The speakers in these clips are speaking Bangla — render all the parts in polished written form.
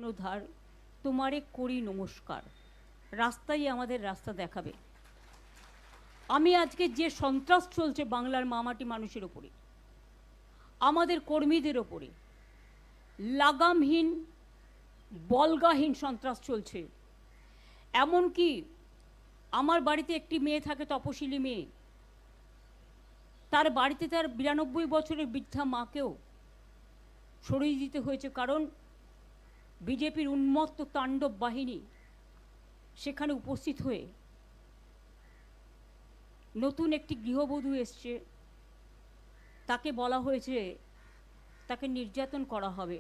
কর্ণধার, তোমারে করি নমস্কার। রাস্তাই আমাদের রাস্তা দেখাবে। আমি আজকে যে সন্ত্রাস চলছে বাংলার মামাটি মানুষের ওপরে, আমাদের কর্মীদের ওপরে লাগামহীন বলগাহীন সন্ত্রাস চলছে। এমনকি আমার বাড়িতে একটি মেয়ে থাকে, তপশিলি মেয়ে, তার বাড়িতে তার 92 বছরের বৃদ্ধা মাকেও সরিয়ে দিতে হয়েছে, কারণ বিজেপির উন্মত্ত তাণ্ডব বাহিনী সেখানে উপস্থিত হয়ে নতুন একটি গৃহবধূ এসছে, তাকে বলা হয়েছে তাকে নির্যাতন করা হবে।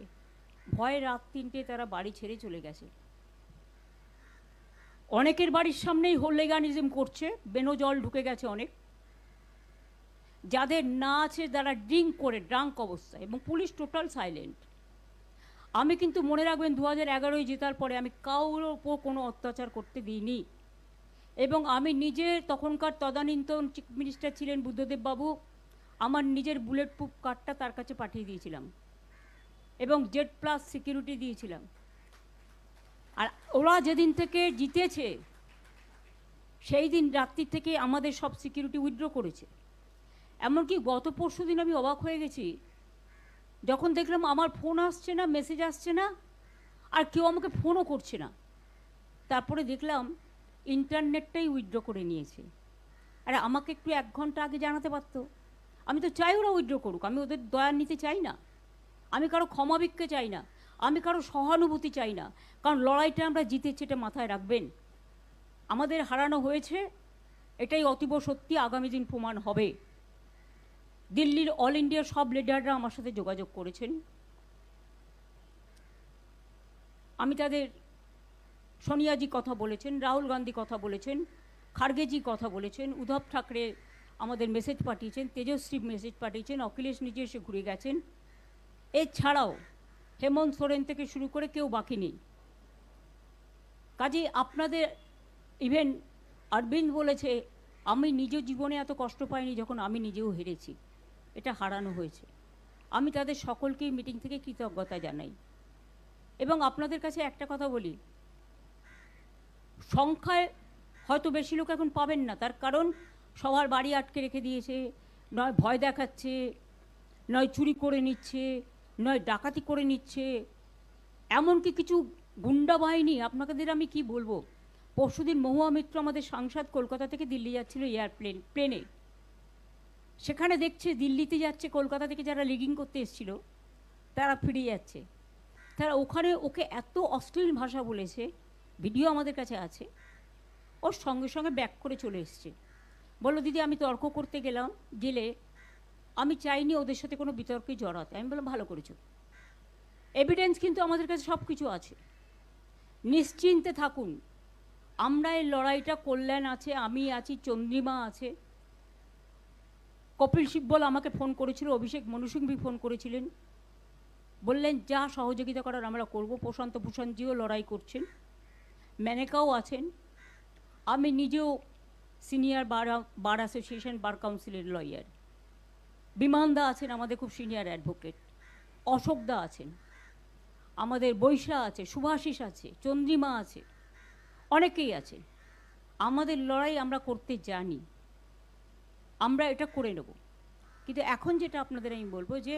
ভয়ে রাত 3টে তারা বাড়ি ছেড়ে চলে গেছে। অনেকের বাড়ির সামনেই হোলিগানিজম করছে, বেনো জল ঢুকে গেছে অনেক, যাদের না আছে তারা ড্রাঙ্ক অবস্থায়, এবং পুলিশ টোটাল সাইলেন্ট। আমি কিন্তু মনে রাখবেন 2011 জেতার পরে আমি কারোর ওপর কোনো অত্যাচার করতে দিইনি, এবং আমি নিজে তখনকার তদানীন্তন চিফ মিনিস্টার ছিলেন বুদ্ধদেব বাবু, আমার নিজের বুলেট প্রুফ কার্ডটা তার কাছে পাঠিয়ে দিয়েছিলাম এবং Z+ সিকিউরিটি দিয়েছিলাম। আর ওরা যেদিন থেকে জিতেছে সেই দিন রাত্রি থেকে আমাদের সব সিকিউরিটি উইথড্র করেছে। এমনকি গত পরশু দিন আমি অবাক হয়ে গেছি যখন দেখলাম আমার ফোন আসছে না, মেসেজ আসছে না, আর কেউ আমাকে ফোনও করছে না। তারপরে দেখলাম ইন্টারনেটটাই উইথড্র করে নিয়েছে। আরে আমাকে একটু 1 ঘন্টা আগে জানাতে পারতো। আমি তো চাই ওরা উইথড্র করুক, আমি ওদের দয়া নিতে চাই না, আমি কারো ক্ষমা ভিক্ষে চাই না, আমি কারো সহানুভূতি চাই না, কারণ লড়াইটা আমরা জিতেছি, এটা মাথায় রাখবেন। আমাদের হারানো হয়েছে, এটাই অতীব সত্যি, আগামী দিন প্রমাণ হবে। দিল্লির অল ইন্ডিয়ার সব লিডাররা আমার সাথে যোগাযোগ করেছেন। আমি তাদের, সোনিয়াজি কথা বলেছেন, রাহুল গান্ধী কথা বলেছেন, খার্গেজি কথা বলেছেন, উদ্ধব ঠাকরে আমাদের মেসেজ পাঠিয়েছেন, তেজস্বী মেসেজ পাঠিয়েছেন, অখিলেশ নিজে এসে ঘুরে গেছেন। এছাড়াও হেমন্ত সোরেন থেকে শুরু করে কেউ বাকি নেই। কাজে আপনাদের, ইভেন অরবিন্দ বলেছে আমি নিজ জীবনে এত কষ্ট পাইনি যখন আমি নিজেও হেরেছি, এটা হারানো হয়েছে। আমি তাদের সকলকেই মিটিং থেকে কৃতজ্ঞতা জানাই। এবং আপনাদের কাছে একটা কথা বলি, সংখ্যায় হয়তো বেশি লোক এখন পাবেন না, তার কারণ সবার বাড়ি আটকে রেখে দিয়েছে, নয় ভয় দেখাচ্ছে, নয় চুরি করে নিচ্ছে, নয় ডাকাতি করে নিচ্ছে, এমনকি কিছু গুন্ডা বাহিনী। আপনাদের আমি কি বলবো, পরশুদিন মহুয়া মিত্র আমাদের সাংসদ কলকাতা থেকে দিল্লি যাচ্ছিল প্লেনে, সেখানে দেখছে দিল্লিতে যাচ্ছে, কলকাতা থেকে যারা লিগিং করতে এসেছিল তারা ফিরে যাচ্ছে। তারা ওখানে ওকে এত অশ্লীল ভাষা বলেছে, ভিডিও আমাদের কাছে আছে, ওর সঙ্গে সঙ্গে ব্যাক করে চলে এসছে। বললো দিদি আমি তর্ক করতে গেলে আমি চাইনি ওদের সাথে কোনো বিতর্কে জড়াতে। আমি বললাম ভালো করেছো, এভিডেন্স কিন্তু আমাদের কাছে সব কিছু আছে, নিশ্চিন্তে থাকুন। আমরা এই লড়াইটা, কল্যাণ আছে, আমি আছি, চন্দ্রিমা আছে, কপিল সিব্বল আমাকে ফোন করেছিল, অভিষেক মনু সিংভি ফোন করেছিলেন, বললেন যা সহযোগিতা করার আমরা করব। প্রশান্ত ভূষণজিও লড়াই করছেন, মেনেকাও আছেন, আমি নিজেও সিনিয়র বার অ্যাসোসিয়েশন বার কাউন্সিলের লয়ার, বিমানদা আছেন আমাদের খুব সিনিয়র অ্যাডভোকেট, অশোকদা আছেন, আমাদের বৈশা আছে, শুভাশিস আছে, চন্দ্রিমা আছে, অনেকেই আছে। আমাদের লড়াই আমরা করতে জানি, আমরা এটা করে নেব। কিন্তু এখন যেটা আপনাদের আমি বলবো যে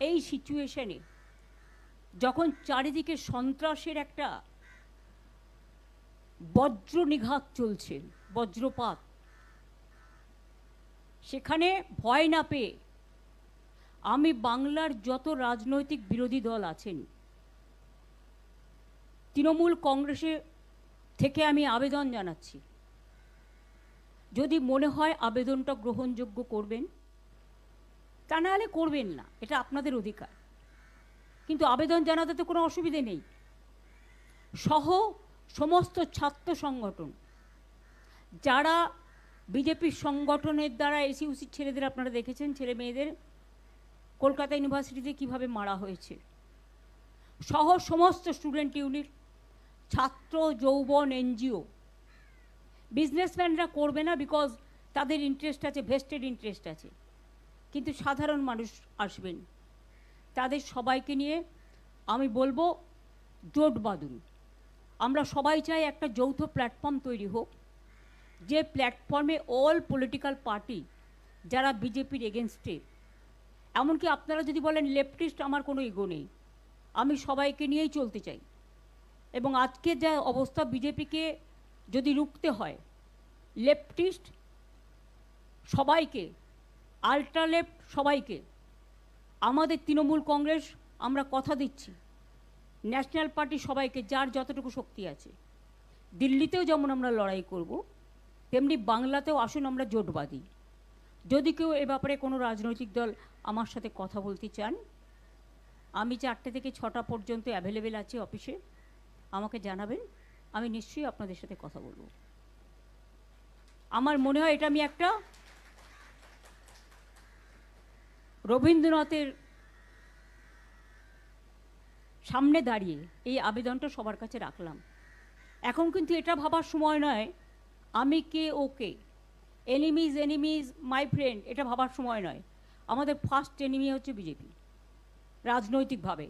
এই সিচুয়েশনে যখন চারিদিকে সন্ত্রাসের একটা বজ্র নিঘাত চলছে, বজ্রপাত, সেখানে ভয় না পেয়ে আমি বাংলার যত রাজনৈতিক বিরোধী দল আছেন, তৃণমূল কংগ্রেসে থেকে আমি আবেদন জানাচ্ছি, যদি মনে হয় আবেদনটা গ্রহণযোগ্য করবেন, তা নাহলে করবেন না, এটা আপনাদের অধিকার। কিন্তু আবেদন জানাতে তো কোনো অসুবিধে নেই। সহ সমস্ত ছাত্র সংগঠন, যারা বিজেপির সংগঠনের দ্বারা এসইউসির ছেলেদের আপনারা দেখেছেন, ছেলে মেয়েদের কলকাতা ইউনিভার্সিটিতে কিভাবে মারা হয়েছে, সহ সমস্ত স্টুডেন্ট ইউনিট, ছাত্র যৌবন, এনজিও। বিজনেসম্যানরা করবে না, বিকজ তাদের ইন্টারেস্ট আছে, ভেস্টেড ইন্টারেস্ট আছে, কিন্তু সাধারণ মানুষ আসবেন। তাদের সবাইকে নিয়ে আমি বলবো জোট বাঁধুন। আমরা সবাই চাই একটা যৌথ প্ল্যাটফর্ম তৈরি হোক, যে প্ল্যাটফর্মে অল পলিটিক্যাল পার্টি যারা বিজেপির এগেনস্টে, এমনকি আপনারা যদি বলেন লেফটিস্ট, আমার কোনো ইগো নেই, আমি সবাইকে নিয়েই চলতে চাই। এবং আজকে যা অবস্থা, বিজেপিকে যদি রুখতে হয়, লেফটিস্ট সবাইকে, আল্ট্রা লেফট সবাইকে, আমাদের তৃণমূল কংগ্রেস আমরা কথা দিচ্ছি, ন্যাশনাল পার্টি সবাইকে, যার যতটুকু শক্তি আছে, দিল্লিতেও যেমন আমরা লড়াই করব, তেমনি বাংলাতেও আসুন আমরা জোট বাঁধি। যদি কেউ এ ব্যাপারে কোনো রাজনৈতিক দল আমার সাথে কথা বলতে চান, আমি 4টে থেকে 6টা পর্যন্ত অ্যাভেলেবেল আছি অফিসে, আমাকে জানাবেন, আমি নিশ্চয়ই আপনাদের সাথে কথা বলবো। আমার মনে হয় এটা আমি একটা রবীন্দ্রনাথের সামনে দাঁড়িয়ে এই আবেদনটা সবার কাছে রাখলাম। এখন কিন্তু এটা ভাবার সময় নয় আমি কে ওকে, এনিমিজ মাই ফ্রেন্ড, এটা ভাবার সময় নয়। আমাদের ফার্স্ট এনিমি হচ্ছে বিজেপি, রাজনৈতিকভাবে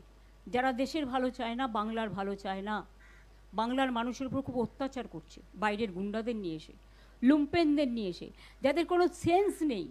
যারা দেশের ভালো চায় না, বাংলার ভালো চায় না, বাংলার মানুষের উপর খুব অত্যাচার করছে, বাইরের গুন্ডাদের নিয়ে এসে, লুম্পেনদের নিয়ে এসে, যাদের কোনো সেন্স নেই।